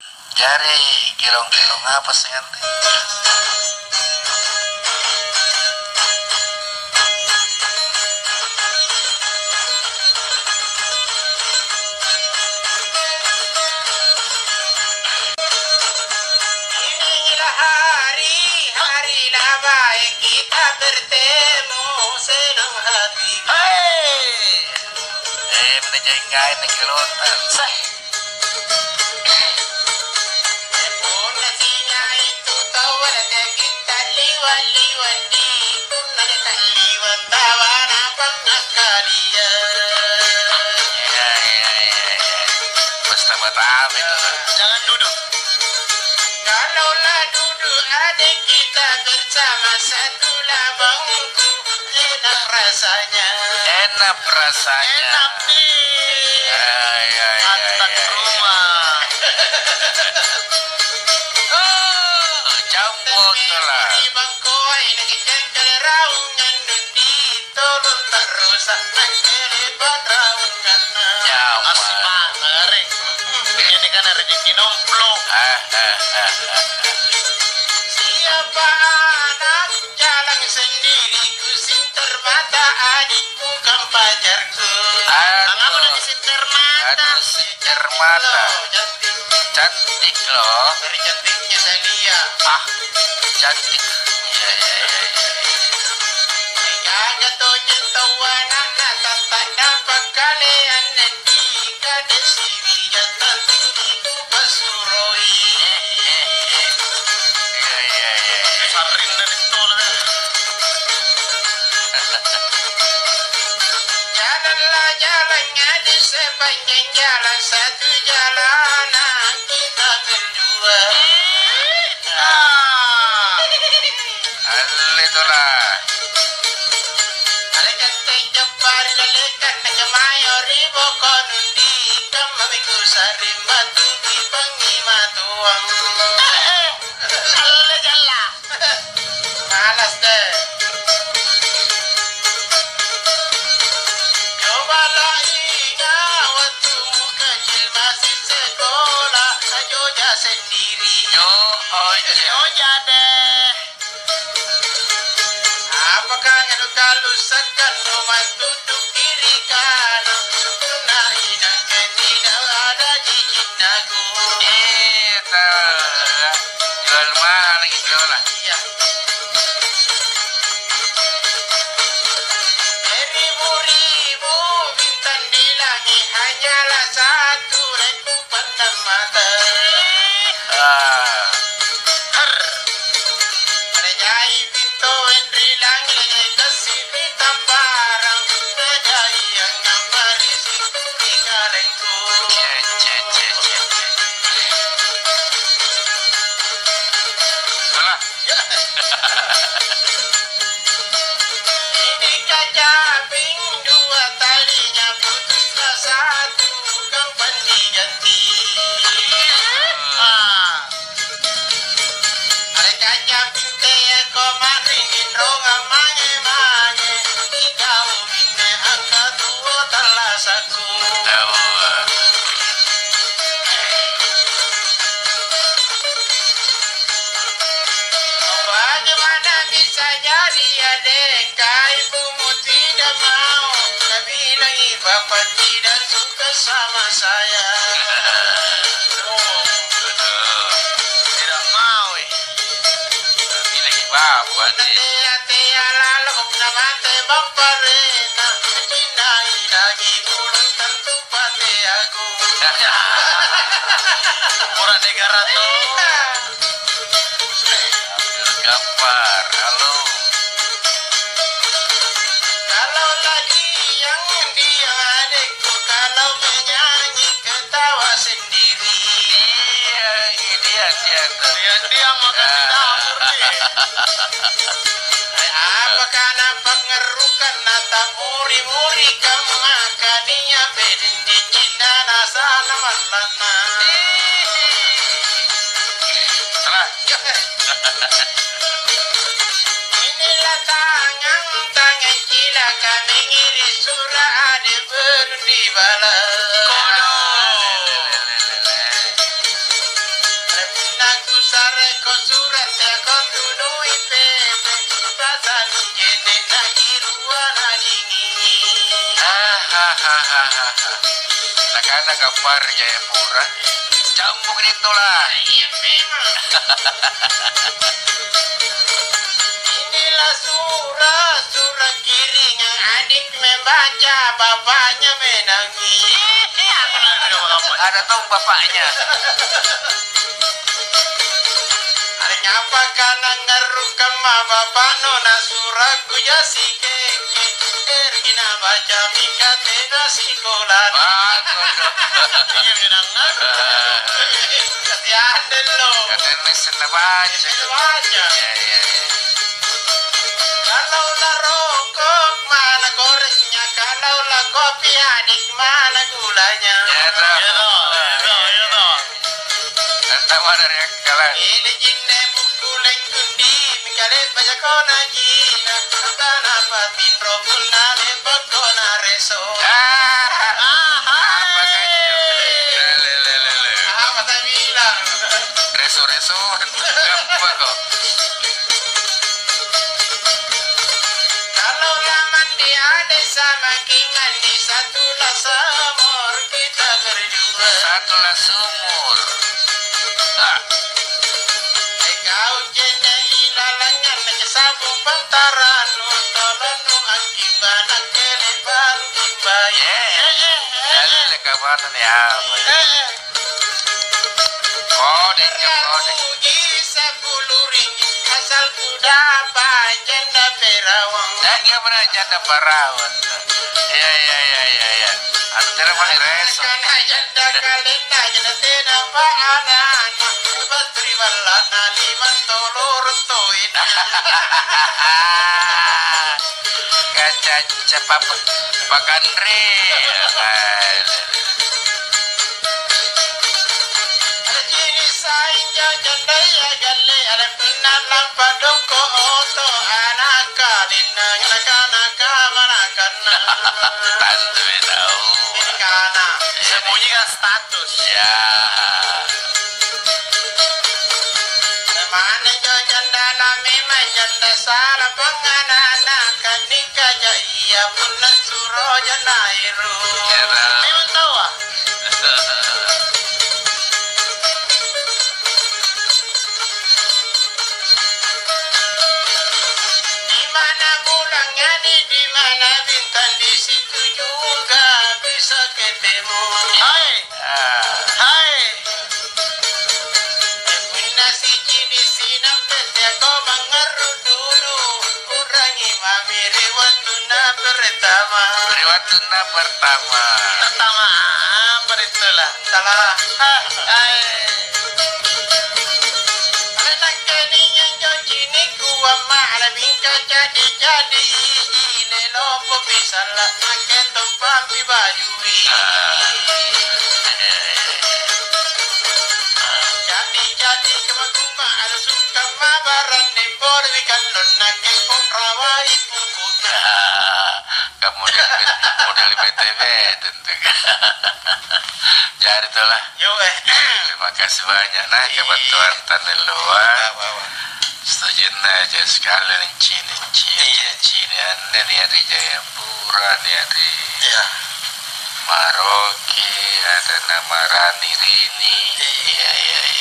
Jari gelong-gelong apa sih nanti? Inilah hari baik kita bertemu senang hati. Menjengkain nih kelontan. Punasinya itu tawar kita liwan-liwan di punan liwan tawan apa ngakalia. Pesta Batam itu. Jangan duduk. Kalaulah duduk adik kita bersama satu bangku, enak rasanya. Enak rasanya. Enak nih. Antak rumah. Campur tu lah. Di bangku ini kita raungan di tolong tak rusak nak kelebat raungan. Asma, ngare. Ini kan rezeki nomplok. Siapa anak jalan sendiri kusing termata adikku kan pacarku. Kamu lagi sinter mata. Aduh si cermata. Cantik, Cantik loh. dari cantiknya Salia. Cantik. Kaga to nyentawan anak tak dapat kalian nanti kada siri jantan itu pasuroi. Sarin dari tolong. Jalanlah jalannya di sepanjang jalan satu jalanan kita berdua. Itu lah. Ada cantik jepari lelekan na jamayo ribo konundi kamabiku sarim batu bibangi matuang. Salah jalan. Malas deh. Cobalah ingat waktu kecil masih sekolah Joja sendiri. Oja deh. Apakah yang kalau sekan rumah duduk kiri kanan Nah inang tidak ada cicit dagu. Itu. Jual mahal gitu lah. Ya. Beribu-ribu bintang di langit hanyalah satu rekung pandang mata. Menjai pintu entri langit kasih bintang parang menjai yang ngamari di kalengku. Itulah. Ini kaca ping dua talinya putuslah satu kang pandi ganti. Ada kaca pinte komaringin ronga mange ikau mine angka tua talasaku. Tahu. Bagaimana bisa jadi adik ibumu tidak mau. Saya bilang bapak tidak suka sama saya. Tidak mau. Ini lagi bapak nih. Tia lalu nama te bapak rena cintai lagi pulang tentu pate aku. Orang negara tuh. Gampar. Halo. Kalau lagi yang dia adikku kalau menyanyi ketawa sendiri. Dia tuh. Dia makan dapur nih. Apakah nampak ngerukan nata muri-muri kamu makanya bedin di Cina nasa namalana. Setelah. Inilah tangan cilaka mengiris surah ade belum dibalas. sareko surat ya kontunui pepe rasa dijene na iruana dingin. Hahaha. Nakana kampar Jayapura. Campur itulah. Iya memang. Inilah surat kiringan adik membaca bapaknya menangis. Ada tuh bapaknya. Ngapa kana ngarukam bapak nona suraku ya si keke ergina baca mika tena sikolan. Iya menangan. Kasihan lo. Katanya senang baca. Baca. Ya. Kalau lah rokok mana koreknya, kalau lah kopi adik mana gulanya. Ya toh. Entah mana yang kalah. Ini jinne buku lengkundi mikalet banyak kona jina tanah patin robun nale bakona reso. Apa kayu? Lele. Apa saya bilang? Reso. Apa kok? Kalau laman ada sama kingan di satu lasamor kita berdua. Satulah sumur. Kau jene ilalangan aja sabung pantaran tolong nu akibana keleban kimbai. Dale kapan ya? Kode. Iri 10 ringgit asal kuda janda perawang. Nggak pernah janda perawan. Ya. Anu telepon di reso. Karena janda kalenda janda tena pa anak batri balana liman tolor toin. Kaca cepat Pakandri. Jadi saya janda ya galle ada pernah lampa doko oto anak kalina anak mana kana. Tantu tahu. Kana. Sembunyikan status. Ya. Mana jo janda lami janda salah penganana kanika jaya bulan suro janairu. Ya tahu. Memang tahu ah. Di mana bulangnya di mana bintang di situ juga bisa ketemu. Hai. Nasi di sini pete kau mengeru dulu kurangi mamiri waktu pertama. Riwatuna pertama. Pertama apa itulah. Salah. Hai. Anak kadinya joji ni kuwa mana bingka jadi ini lopo pisalah makan topampi bayui. Jadi kemaguma ada suka mabaran di bodi kalon nake pokrawai puputa. Kamu model BTV tentu. Jadi itulah. Yo Terima kasih banyak. Nah kebetulan tanah luar. Setuju aja sekalian Cini dari Jayapura, dari Maroke, ada nama Rani Rini. Iya.